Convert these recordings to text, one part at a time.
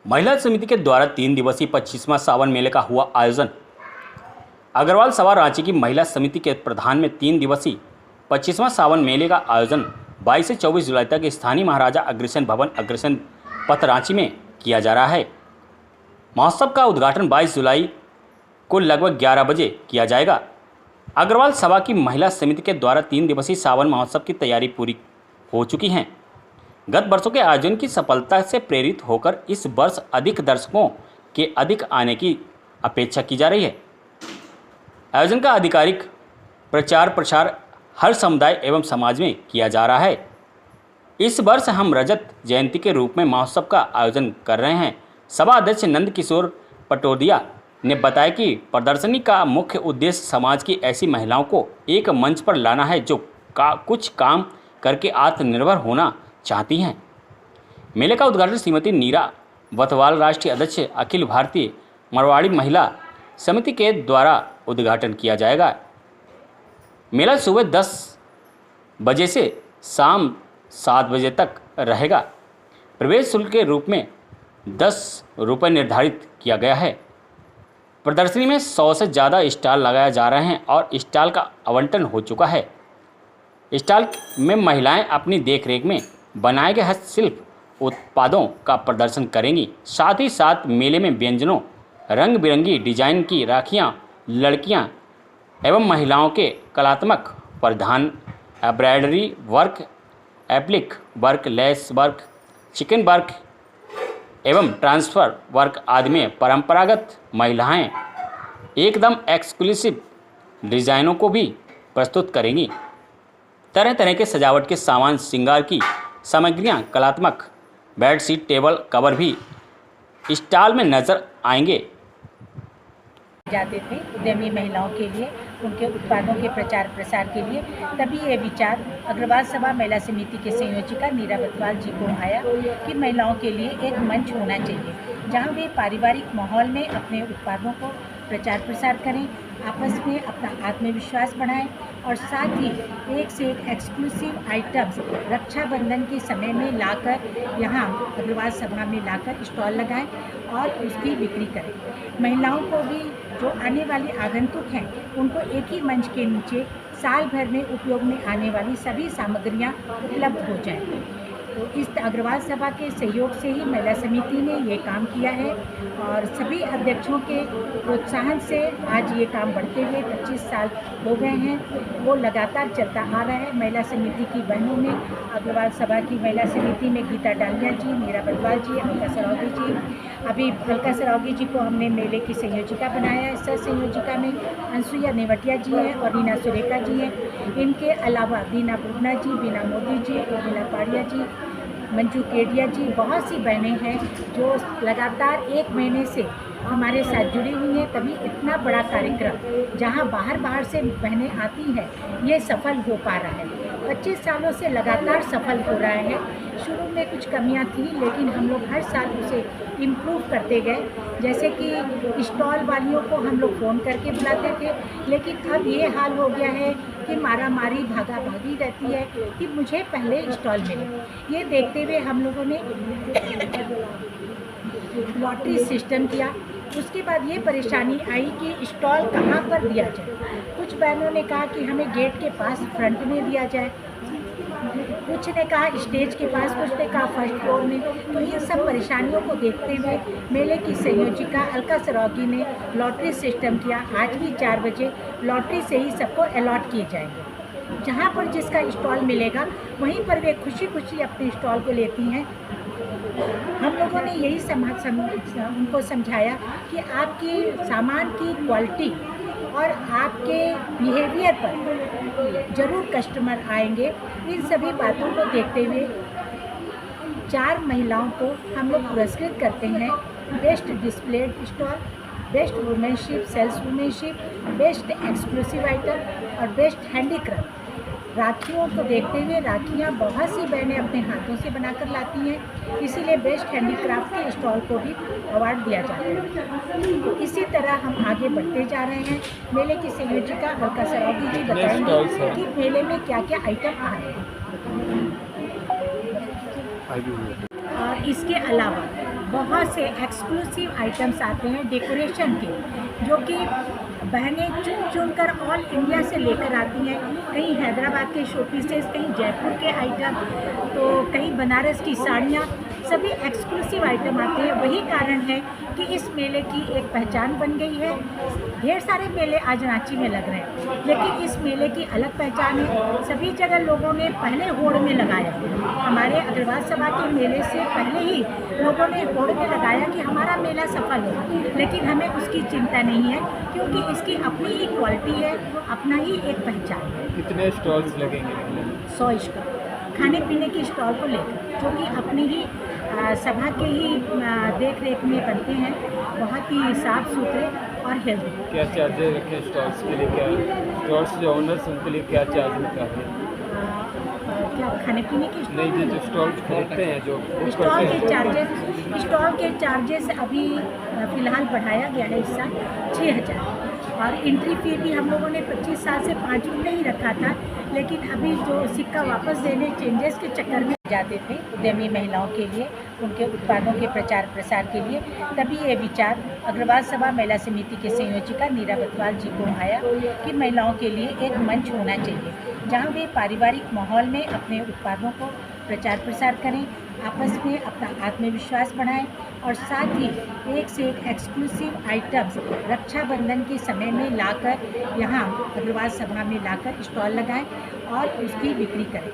महिला समिति के द्वारा 3 दिवसीय 25वां सावन मेले का हुआ आयोजन। अग्रवाल सभा रांची की महिला समिति के प्रधान में 3 दिवसीय 25वां सावन मेले का आयोजन 22 से 24 जुलाई तक स्थानीय महाराजा अग्रसेन भवन अग्रसेन पथ रांची में किया जा रहा है। महोत्सव का उद्घाटन 22 जुलाई को लगभग 11 बजे किया जाएगा। अग्रवाल सभा की महिला समिति के द्वारा 3 दिवसीय सावन महोत्सव की तैयारी पूरी हो चुकी है। गत वर्षों के आयोजन की सफलता से प्रेरित होकर इस वर्ष अधिक दर्शकों के अधिक आने की अपेक्षा की जा रही है। आयोजन का आधिकारिक प्रचार प्रसार हर समुदाय एवं समाज में किया जा रहा है। इस वर्ष हम रजत जयंती के रूप में महोत्सव का आयोजन कर रहे हैं। सभा अध्यक्ष नंद किशोर पटोदिया ने बताया कि प्रदर्शनी का मुख्य उद्देश्य समाज की ऐसी महिलाओं को एक मंच पर लाना है जो कुछ काम करके आत्मनिर्भर होना चाहती हैं। मेले का उद्घाटन श्रीमती नीरा वतवाल राष्ट्रीय अध्यक्ष अखिल भारतीय मारवाड़ी महिला समिति के द्वारा उद्घाटन किया जाएगा। मेला सुबह 10 बजे से शाम 7 बजे तक रहेगा। प्रवेश शुल्क के रूप में 10 रुपये निर्धारित किया गया है। प्रदर्शनी में 100 से ज़्यादा स्टॉल लगाए जा रहे हैं और स्टॉल का आवंटन हो चुका है। स्टॉल में महिलाएं अपनी देखरेख में बनाए गए हस्तशिल्प उत्पादों का प्रदर्शन करेंगी। साथ ही साथ मेले में व्यंजनों, रंग बिरंगी डिजाइन की राखियां, लड़कियां एवं महिलाओं के कलात्मक परिधान, embroidery work, applique work, lace work, chicken work एवं ट्रांसफ़र वर्क आदि में परंपरागत महिलाएं एकदम एक्सक्लूसिव डिज़ाइनों को भी प्रस्तुत करेंगी। तरह तरह के सजावट के सामान, श्रृंगार की सामग्रियां, कलात्मक बेडशीट, टेबल कवर भी स्टॉल में नजर आएंगे। जाते थे उद्यमी महिलाओं के लिए, उनके उत्पादों के प्रचार प्रसार के लिए। तभी ये विचार अग्रवाल सभा महिला समिति के संयोजिका नीरा बतवाल जी को आया कि महिलाओं के लिए एक मंच होना चाहिए जहां वे पारिवारिक माहौल में अपने उत्पादों को प्रचार प्रसार करें, आपस में अपना आत्मविश्वास बढ़ाएं और साथ ही एक से एक एक्सक्लूसिव आइटम्स रक्षाबंधन के समय में लाकर यहाँ अग्रवाल सभा में लाकर स्टॉल लगाएं और उसकी बिक्री करें। महिलाओं को भी, जो आने वाले आगंतुक हैं, उनको एक ही मंच के नीचे साल भर में उपयोग में आने वाली सभी सामग्रियाँ उपलब्ध हो जाएं। तो इस अग्रवाल सभा के सहयोग से ही महिला समिति ने ये काम किया है और सभी अध्यक्षों के प्रोत्साहन से आज ये काम बढ़ते हुए 25 साल हो गए हैं। वो लगातार चलता आ रहा है। महिला समिति की बहनों में अग्रवाल सभा की महिला समिति में गीता डालिया जी, नीरा बतवाल जी, अलका सरावगी जी। अभी अलका सरावगी जी को हमने मेले की संयोजिका बनाया है। सह संयोजिका में अंसुया नेवटिया जी हैं और रीना सुरेखा जी हैं। इनके अलावा दीना बुगना जी, बीना मोदी जी, उर्मिला पाड़िया जी, मंजू केडिया जी, बहुत सी बहनें हैं जो लगातार 1 महीने से हमारे साथ जुड़ी हुई हैं। तभी इतना बड़ा कार्यक्रम जहां बाहर से बहनें आती हैं, ये सफल हो पा रहा है। 25 सालों से लगातार सफल हो रहा है। शुरू में कुछ कमियां थी, लेकिन हम लोग हर साल उसे इम्प्रूव करते गए। जैसे कि स्टॉल वालियों को हम लोग फ़ोन करके बुलाते थे, लेकिन अब ये हाल हो गया है कि मारा मारी भागा भागी रहती है कि मुझे पहले स्टॉल मिले। ये देखते हुए हम लोगों ने लॉटरी सिस्टम किया। उसके बाद ये परेशानी आई कि स्टॉल कहाँ पर दिया जाए। कुछ बहनों ने कहा कि हमें गेट के पास फ्रंट में दिया जाए, कुछ ने कहा स्टेज के पास, कुछ ने कहा फर्स्ट फ्लोर में। तो इन सब परेशानियों को देखते हुए मेले की संयोजिका अलका सरावगी ने लॉटरी सिस्टम किया। आज भी 4 बजे लॉटरी से ही सबको अलॉट किए जाएंगे। जहाँ पर जिसका स्टॉल मिलेगा वहीं पर वे खुशी खुशी अपने स्टॉल को लेती हैं। हम लोगों ने यही उनको समझाया कि आपकी सामान की क्वालिटी और आपके बिहेवियर पर ज़रूर कस्टमर आएंगे। इन सभी बातों को देखते हुए 4 महिलाओं को हम लोग पुरस्कृत करते हैं। Best displayed stall, best womanship, sales womanship, best exclusive item और बेस्ट हैंडीक्राफ्ट। राखियों को देखते हुए राखियाँ बहुत सी बहनें अपने हाथों से बनाकर लाती हैं, इसीलिए बेस्ट हैंडीक्राफ्ट के स्टॉल को भी अवार्ड दिया जाता है। तो इसी तरह हम आगे बढ़ते जा रहे हैं। मेले की संयोजिका अलका सरावगी जी बताएंगे कि मेले में क्या क्या आइटम आ रहे हैं। और इसके अलावा बहुत से एक्सक्लूसिव आइटम्स आते हैं डेकोरेशन के, जो कि बहनें चुन चुन कर ऑल इंडिया से लेकर आती हैं। कहीं हैदराबाद के शो पीसेस, कहीं जयपुर के आइटम, तो कहीं बनारस की साड़ियाँ, सभी एक्सक्लूसिव आइटम आते हैं। वही कारण है कि इस मेले की एक पहचान बन गई है। ढेर सारे मेले आज रांची में लग रहे हैं, लेकिन इस मेले की अलग पहचान है। सभी जगह लोगों ने पहले होड़ में लगाया। हमारे अग्रवाल सभा के मेले से पहले ही लोगों ने होड़ में लगाया कि हमारा मेला सफल हो, लेकिन हमें उसकी चिंता नहीं है, क्योंकि इसकी अपनी ही क्वालिटी है, अपना ही एक पहचान है। कितने स्टॉल्स लगेंगे? 100 स्टॉल खाने पीने की स्टॉल को लेकर, जो कि अपनी ही सभा के ही देख रेख में बनते हैं, बहुत ही साफ सुथरे और हेल्दी। क्या चार्जेस रखे स्टॉल्स के लिए? क्या स्टॉल्स जो ओनर्स उनके लिए क्या चार्ज होता है? क्या खाने पीने की नहीं जी, जो स्टॉल्स खरीदते हैं, जो स्टॉल के चार्जेस अभी फ़िलहाल बढ़ाया गया है इस साल 6000, और एंट्री फ़ी भी हम लोगों ने 25 साल से 5 रुपये ही रखा था, लेकिन अभी जो सिक्का वापस देने चेंजेस के चक्कर में जाते थे उद्यमी महिलाओं के लिए, उनके उत्पादों के प्रचार प्रसार के लिए, तभी ये विचार अग्रवाल सभा महिला समिति के संयोजिका नीरा बतवाल जी को आया कि महिलाओं के लिए एक मंच होना चाहिए, जहां वे पारिवारिक माहौल में अपने उत्पादों को प्रचार प्रसार करें, आपस में अपना आत्मविश्वास बढ़ाएं, और साथ ही एक से एक एक्सक्लूसिव आइटम्स रक्षाबंधन के समय में लाकर यहाँ अग्रवाल सभा में लाकर स्टॉल लगाएं और उसकी बिक्री करें।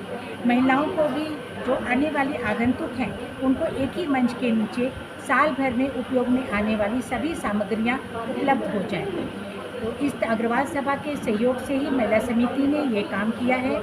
महिलाओं को भी, जो आने वाले आगंतुक हैं, उनको एक ही मंच के नीचे साल भर में उपयोग में आने वाली सभी सामग्रियाँ उपलब्ध हो जाएं। तो इस अग्रवाल सभा के सहयोग से ही महिला समिति ने ये काम किया है,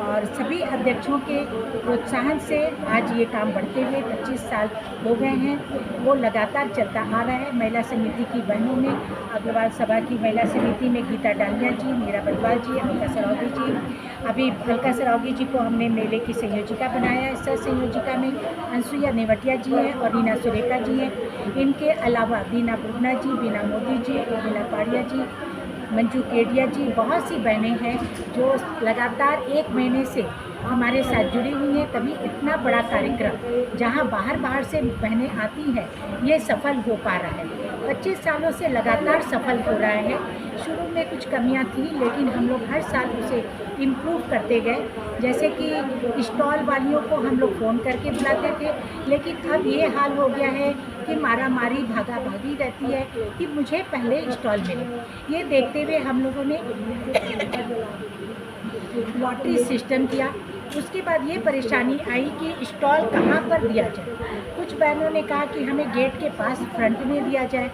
और सभी अध्यक्षों के प्रोत्साहन से आज ये काम बढ़ते हुए 25 साल हो गए हैं। वो लगातार चलता आ रहा है। महिला समिति की बहनों में, अग्रवाल सभा की महिला समिति में गीता डालिया जी, नीरा बतवाल जी, अलका सरावगी जी, अभी अलका सरावगी जी को हमने मेले की संयोजिका बनाया है। सह संयोजिका में अनसुईया नेवटिया जी हैं और रीना सुरेखा जी हैं। इनके अलावा दीना बुगना जी, बीना मोदी जी, उर्मिला पाड़िया जी, मंजू केडिया जी, बहुत सी बहनें हैं जो लगातार 1 महीने से हमारे साथ जुड़ी हुई हैं। तभी इतना बड़ा कार्यक्रम, जहां बाहर से बहनें आती हैं, ये सफल हो पा रहा है। 25 सालों से लगातार सफल हो रहा है। शुरू में कुछ कमियां थी, लेकिन हम लोग हर साल उसे इम्प्रूव करते गए। जैसे कि स्टॉल वालियों को हम लोग फ़ोन करके बुलाते थे, लेकिन अब ये हाल हो गया है कि मारा मारी भागा भागी रहती है कि मुझे पहले स्टॉल मिले। ये देखते हुए हम लोगों ने लॉटरी सिस्टम किया। उसके बाद ये परेशानी आई कि स्टॉल कहाँ पर दिया जाए। कुछ बहनों ने कहा कि हमें गेट के पास फ्रंट में दिया जाए,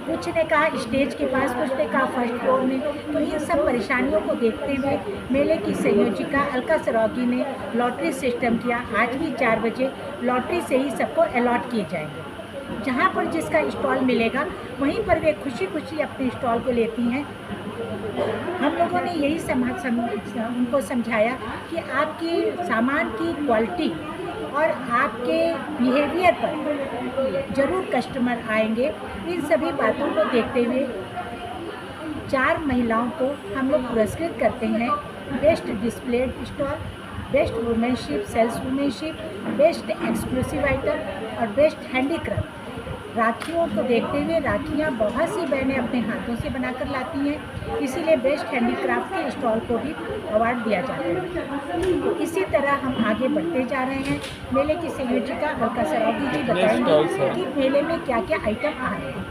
कुछ ने कहा स्टेज के पास, कुछ ने कहा फर्स्ट फ्लोर में। तो इन सब परेशानियों को देखते हुए मेले की संयोजिका अलका सरावगी ने लॉटरी सिस्टम किया। आज भी 4 बजे लॉटरी से ही सबको अलॉट किए जाएंगे। जहाँ पर जिसका स्टॉल मिलेगा, वहीं पर वे खुशी खुशी अपने स्टॉल को लेती हैं। हम लोगों ने यही उनको समझाया कि आपकी सामान की क्वालिटी और आपके बिहेवियर पर ज़रूर कस्टमर आएंगे। इन सभी बातों को देखते हुए 4 महिलाओं को हम लोग पुरस्कृत करते हैं। Best displayed stall, best womanship, sales womanship, best exclusive item और बेस्ट हैंडीक्राफ्ट। राखियों को देखते हुए, राखियाँ बहुत सी बहनें अपने हाथों से बनाकर लाती हैं, इसीलिए बेस्ट हैंडीक्राफ्ट के स्टॉल को भी अवार्ड दिया जाता है। तो इसी तरह हम आगे बढ़ते जा रहे हैं। मेले की संयोजिका अलका सरावगी जी बताएंगे कि मेले में क्या क्या आइटम आ रहे हैं।